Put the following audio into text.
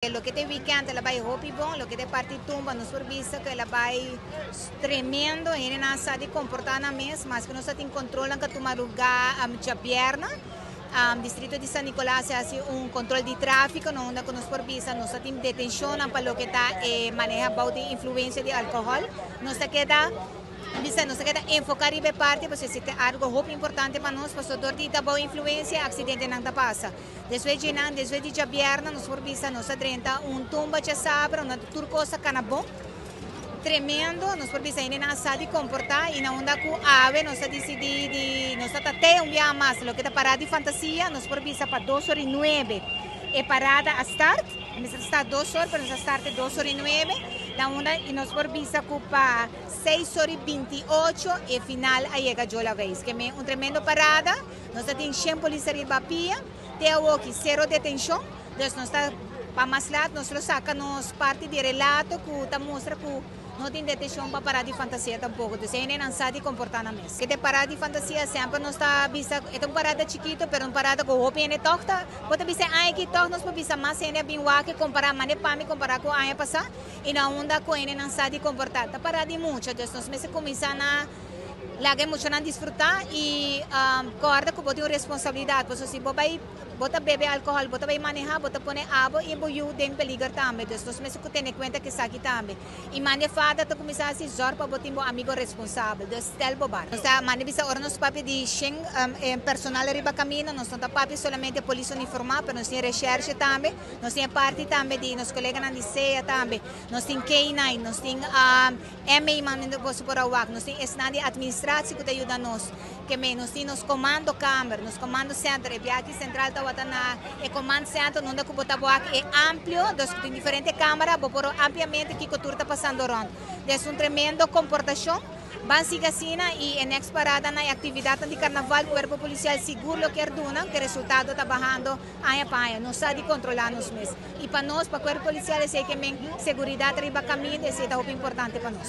Lo que te weekend ela vai hopi bom, lo que te parte tumba nos serviço que ela vai tremendo e não sabe comportar na mesa, mas que nós tem controle que tomar lugar a minha perna. Distrito de San Nicolás hace un control de tráfico, no onda con nos serviço, nós tem detenção para lo que está maneja about de influência de álcool, nos queda nos queda enfocar em parte, porque se tem algo muito importante para nós, para o de boa influência, acidente não da passa. Desde de Jabiarna, nos forbiça, nos adrenta tumba de sabra, uma turcosa canabom, tremendo, nos forbiça ainda não sabe comportar, e na onda com ave, nós decidi, nós até dia mais, lo que está parada de fantasia, nos forbiça para 2h09, é parada a start, nós está 2 horas, mas a start é 2h09, da onda e nos forbiça para 6h28 e final a chega de la vez, que é tremendo parada, nós temos 100 polícia de Bapia, tem aqui zero detenção, então nós está para mais lado, nós sacamos parte de relato que mostra que não tem detenção para parar de fantasia tampouco, então ainda não sabe comportar na mesa. Que de parar de fantasia sempre não está vista, é uma parada chiquito, mas uma parada com o pene toca, pode dizer, que toca, nós podemos ver mais ainda bem que comparar, mas para mim comparar com a passar, e na onda com ele não sabe comportar, está parada muito, então nós meses começamos a lagi muito a desfrutar e guarda que você tem responsabilidade, porque se você bebe álcool, você vai manejar, você põe água e você tem perigo também, então nós meses que tem em conta que isso aqui também. E manifada tu começar a se zor para você ter um amigo responsável, então tel bobar. Nós manifesta ora nos papi de Schengen, personal riba caminho, nós não papi solamente polícia uniformada, mas nós temos recherche também, nós temos parte também de nos colegas na DCEA também, nós temos K9, nós temos MI, nós temos esnadi administrativo que te ajuda nós, que nós temos comando câmara, nos comando centro, e aqui central na comando centro, onde o botabo é amplo, tem diferentes câmaras, por ampliamente que tudo está passando rond. É tremendo comportação. Básica assim, e a next parada na atividade de carnaval, o corpo policial seguro que erduna, que o resultado está bajando aia para aia, não sabe controlar nos mesmos. E para nós, para o corpo policial, é que a segurança riba caminho, é muito importante para nós.